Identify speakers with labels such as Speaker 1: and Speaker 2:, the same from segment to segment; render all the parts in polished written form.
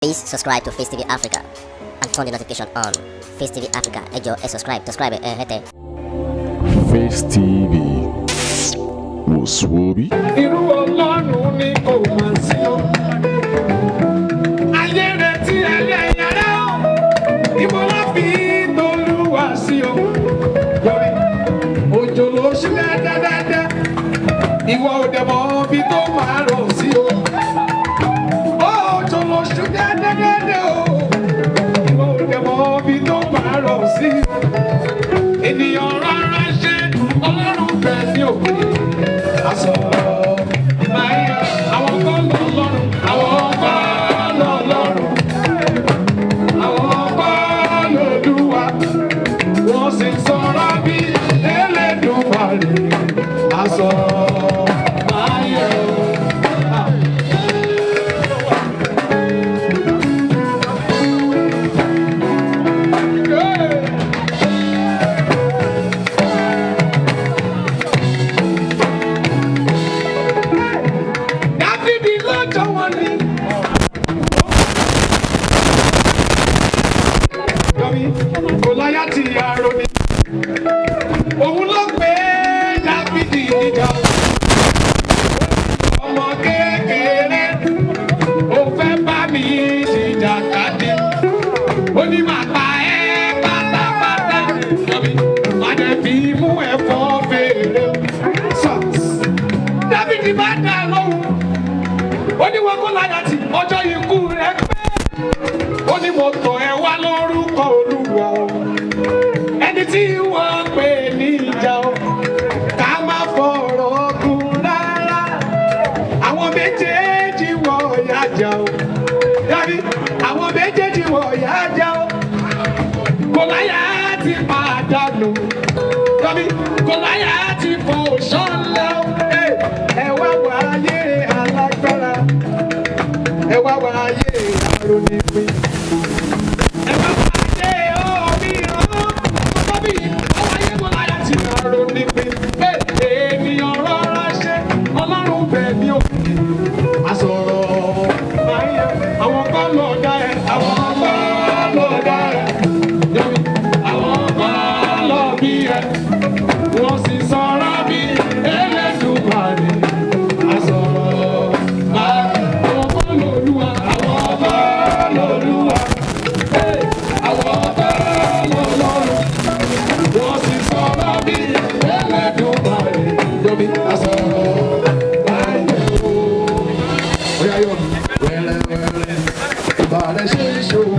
Speaker 1: Please subscribe to Face TV Africa and turn the notification on. Face TV Africa, ẹ jọ̀ọ́ subscribe, hete.
Speaker 2: Face TV was Swoby.
Speaker 3: Irú Ọlọ́run ni kò máa sí o. Ayé rẹ̀ tí ẹlẹ́yà rẹ̀ o. Ìmọ̀ la fi t'Olúwa sí o. Yọrí òjò ló ṣú dẹ́dẹ́dẹ́dẹ́. Ìwọ ò dẹ̀ mọ̀ bí tó máa rọ̀ sí o. Òjò ló ṣú dẹ́dẹ́dẹ́dẹ́ o. Ìwọ ò dẹ̀ mọ̀ bí tó máa rọ̀ sí o. Ènìyàn rárá ṣe Ọlọ́run fẹ́ ní òkè. Àwọn kan lọ lọ́rùn, àwọn kan lọ lọ́rùn, àwọn kan lòdùwà, wọ́n sì sọ̀rọ̀ bí Elédùmarè, aṣọ máyé o. Gòláyátì aroni, òun ló gbé Dáfídì níjà. Ọmọ kékeré, ó fẹ́ bá mi jìjàkadì. Ó ní màá pa ẹ́ pátápátá. Màá dẹ̀ fi mú ẹ̀fọ́ fèrè. Dáfídì bá dá lóhùn. Ó ní wọ́n Gòláyátì, ọjọ́ ikú rẹ̀ pé. Ó ní mo tọ̀ ẹ́ wá lórúkọ Olúwa o. Ẹni tí wọ́n pè ní ìjà o. Ká má fọ̀rọ̀ gùn rárá. Àwọn méjèèjì wọ̀ ya jà o. Dábí àwọn méjèèjì wọ̀ ya jà o. Gòláyátì pàdánù. Dábí Gòláyátì fò ṣánlẹ̀ o. Ẹ wá wáyé alágbára. Ẹ wá wáyé arónípin. Ènìyàn rọra ṣe Ọlọ́run bẹ̀ ní òkè. Àsọ̀rọ̀ máyé àwọn kan lọ dá ẹ, àwọn kan lọ dá ẹ. Yọ̀mí àwọn kan lọ bí ẹ. Wọ́n sì sọ̀rọ̀ bí Elédùmarè. Àsọ̀rọ̀ máyé àwọn kan lòlúwa, àwọn kan lòlúwa. Àwọn kan lọ́lọ́run. Wọ́n sì sọ̀rọ̀ bí Elédùmarè. Yọ̀mí àsọ̀rọ̀ máyé o. Oya yọ̀ wẹ́rẹ́wẹ́rẹ́ ìbàdàn ṣe é ṣòwò.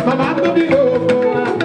Speaker 3: Mama,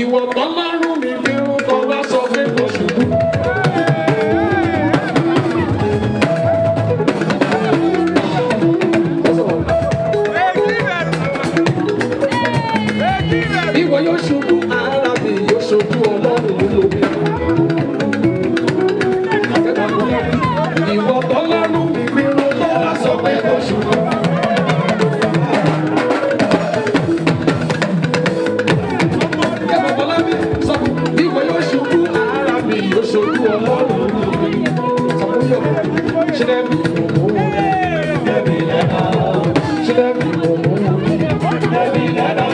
Speaker 3: Ìwọ tọ́lọ́run mi bí irun tó bá sọ pé kò ṣubú. Ìwọ yóò ṣubú, ara mi yóò ṣojú Ọlọ́run nínú mi. Ìwọ tọ́lọ́run mi bí irun tó bá sọ pé kò ṣubú. Ìwọ yóò ṣubú, ara mi yóò ṣojú Ọlọ́run nínú mi. Ṣé dẹ́bi ìwòmú dẹ́bi lẹ́nà? Ṣé dẹ́bi ìwòmú dẹ́bi lẹ́nà?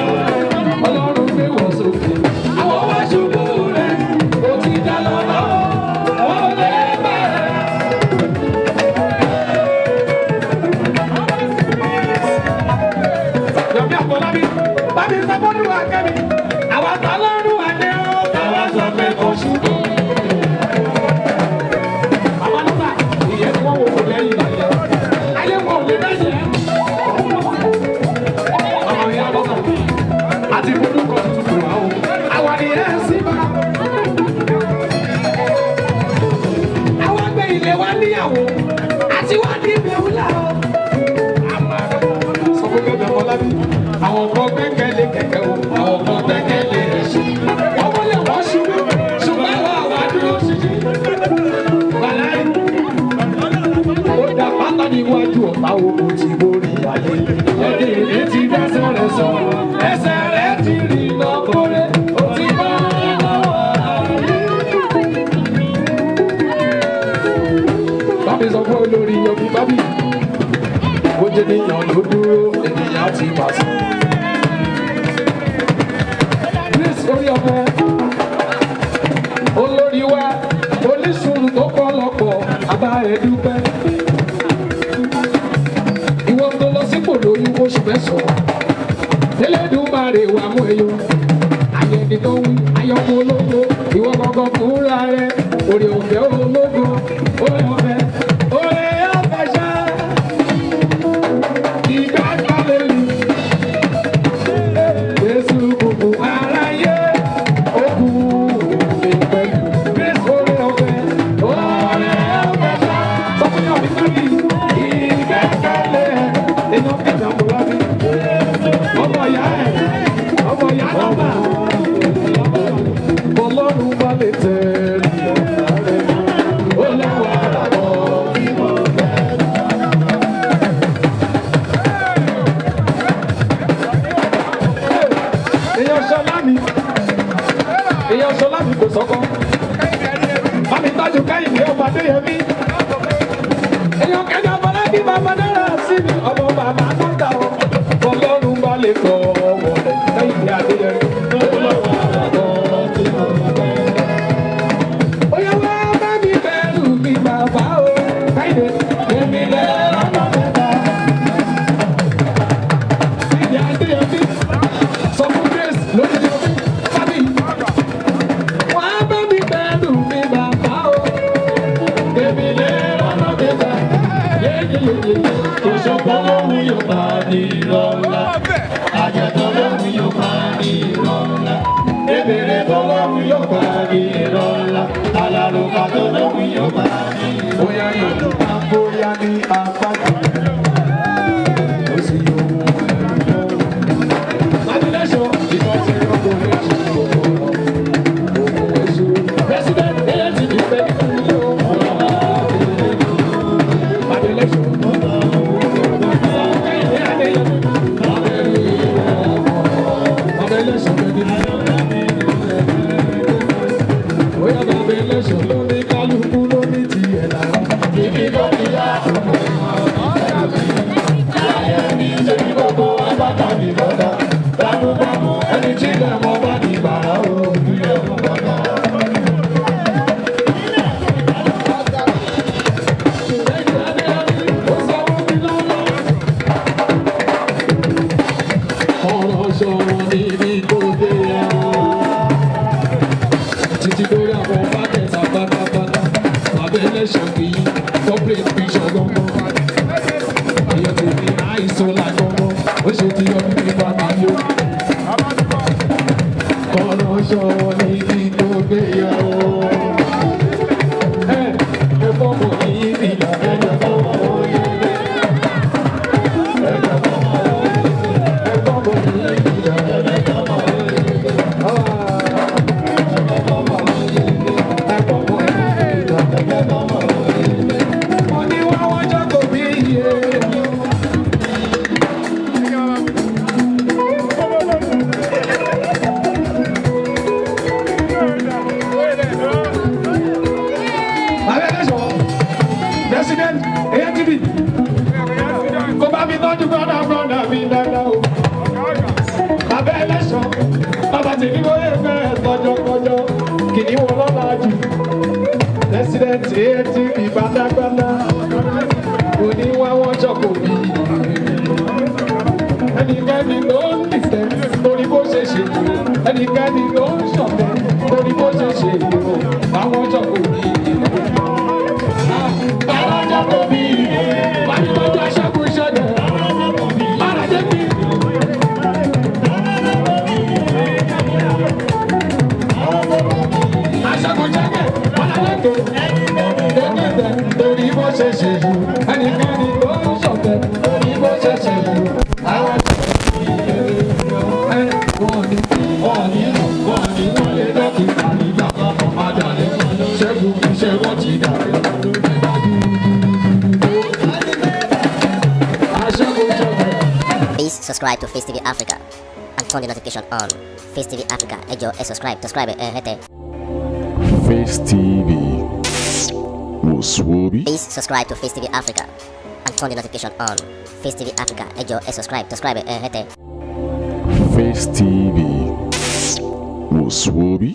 Speaker 3: Ọlọ́run gbé wọ̀ sókè. Àwọn wá ṣubú rẹ̀, ó ti dá lọ́nà. Wọ́n lè bẹ̀rẹ̀. Yọ̀mí Àfọlábí, bábí sábọ́dún wa kẹ́mi. Àwọn àtàlọ́run wa dé ó, káwá sọ pé kò ṣubú. Bàbá nígbà, ìyẹn tí wọ́n wò kò lẹ́yìn ìyẹn. Ayé wọn ò lè lẹ́yìn ẹ̀. Ọmọ ìyá lọ́kàn àti ìfowópamọ́ tuntun wà ó. Àwọn àdìyẹ sí bá. Àwọn àgbẹ̀ ilé wa níyàwó àti wá ní ìbẹ̀wò láàárọ̀. Sọ fún Bẹ́bẹ̀ Fọlábí, àwọn kan gbẹ́kẹ̀lé kẹ̀kẹ́ o, àwọn kan gbẹ́kẹ̀lé ẹṣin. Wọ́n wọlé wọ́n ṣubú, ṣùgbọ́n àwọn àwa dúró ṣíṣí. Bàláì, ó dá pátá níwájú ọ̀tá owó tí borí ayé. Ẹni ìdí ti dẹ́sẹ̀ rẹ̀ sọ, ẹsẹ̀ rẹ̀ ti rí lọ́kọ́rẹ́, ó ti bá lọ́wọ́ ayé. Bábí sọ fún olórí Yomi Bábí, ó jẹ́ níyàn ló dúró, ènìyàn ti pàṣẹ. Grace orí ọmọ, olórí wa, oníṣùúrù tó kọ́ lọ́pọ̀, àbá ẹ̀ dúpẹ́. Ìwọ tó lọ sípò lóyún oṣù mẹ́sàn-án, Elédùmarè wà mú ẹyọ. Àyẹ̀dì tó wí, ayọ̀mọ̀ ológo, ìwọ gangan fúnra rẹ̀, òrè òfẹ́ ológo, òrè ọ̀fẹ́, òrè ọ̀fẹ́ ṣá. Ìgbà kalẹ̀ lù, Jésù gbogbo aráyé, ó kú ìpẹ́lú. Grace òrè ọ̀fẹ́, òrè ọ̀fẹ́ ṣá. Sọ fún yàrá nípa bí ìgbà kalẹ̀ èèyàn kẹta kò wá bí. Ọmọ ìyá ẹ̀, ọmọ ìyá nọ́mbà. Ọlọ́run bá lè tẹ̀ ó lọ́wọ́ ara bọ̀ bí mo fẹ́. Èèyàn Ṣọlá mi kò sọ́kọ́. Bámi tọ́jú Kẹ́hìndé ọmọ Adéyẹmí. Èèyàn Kẹ́hìndé Afọlábí bàbá dára sí mi. Ọmọ bàbá Nọ́ńdà o. Ọlọ́run bá lè tọ̀ ọ̀wọ̀ Kẹ́hìndé Adéyẹmí. Ó lọ́wọ́ ara bọ̀ bí mo fẹ́. Oya wá bá mi bẹ̀rù mi bàbá o. Kẹ́hìndé èmi lẹ́rọ ọmọ mẹ́ta. Kẹ́hìndé Adéyẹmí sọ fún Grace lórí Yomi Bábí. Wá bá mi bẹ̀rù mi bàbá o. Èmi lẹ́rọ ọmọ mẹ́ta. Yéyéyéyé. Òṣogbo lóhùn yóò máa ní lọ́la. Àjẹ̀tọ̀ lóhùn yóò máa ní lọ́la. Ebèrè tó lóhùn yóò máa ní lọ́la. Alárùkà tó lóhùn yóò máa ní lọ́la. Bóyá yóò máa bóyá ní apá kan. Ó sì yóò mú ẹ̀rù lọ. Májúlẹ́sọ̀ ìtọ́sí ọkọ̀ èṣù òkòrò. Òkò èṣù. President Elẹ́tì ní pẹ́ fún yóò mú ọmọ àbẹ̀lẹ̀. Májúlẹ́sọ̀. Oya bàbá ẹlẹ́sọ̀ ló ní kálukú ló ní tiẹ̀ náà. àìsàn làgbọ̀ngàn ó ṣe ti yọ bí bàbá mi ó. kọ́nà ṣọwọ́ ní kí tó gbé yà ó. ẹ fọ́mọ yìí bí ìyá ẹ̀jẹ̀ fọ́mọ yìí bí. ẹ̀jẹ̀ fọ́mọ yìí bí. ẹ fọ́mọ yìí bí ìyá ẹ̀jẹ̀ fọ́mọ yìí bí. ẹ fọ́mọ yìí bí. ẹ fọ́mọ yìí bí ìyá ẹ̀jẹ̀ fọ́mọ yìí bí. mo ní wọ́n wọ́n jókòó bí iye. President ATV kó bá mi tọ́jú brọ́dà mi dáadáa o. Bàbá ẹlẹ́sàn bàbá tèmi wọlé fẹ́ tọjọ́tọjọ́ kìíní wọn lọ́la jù. President ATV pátápátá kò ní wá wọ́n ṣọ́kò bí. Ẹnikẹ́ni ló ń dìtẹ̀ torí bó ṣe ṣe yìí o. Ẹnikẹ́ni ló ń ṣọ̀tẹ̀ torí bó ṣe ṣe yìí o. Àwọn ṣọ́kò bí. Torí bó ṣe ṣe yìí, ẹnikẹ́ni ló ń ṣọ̀tẹ̀. Torí bó ṣe ṣe yìí, àwọn wọ́n lè dókítà nígbà àdàlẹ́ ṣẹ́gun iṣẹ́ wọ́n ti dàrẹ́.
Speaker 1: Please subscribe to Face TV Africa and turn the notification on. Face TV Africa, ẹ jọ̀ọ́ ẹ subscribe ẹ hẹ́tẹ̀.
Speaker 2: Face TV was Swoby.
Speaker 1: Please subscribe to Face TV Africa and turn the notification on. Face TV Africa, ẹ jọ̀ọ́ ẹ subscribe ẹ hẹ́tẹ̀.
Speaker 2: Face TV was Swoby.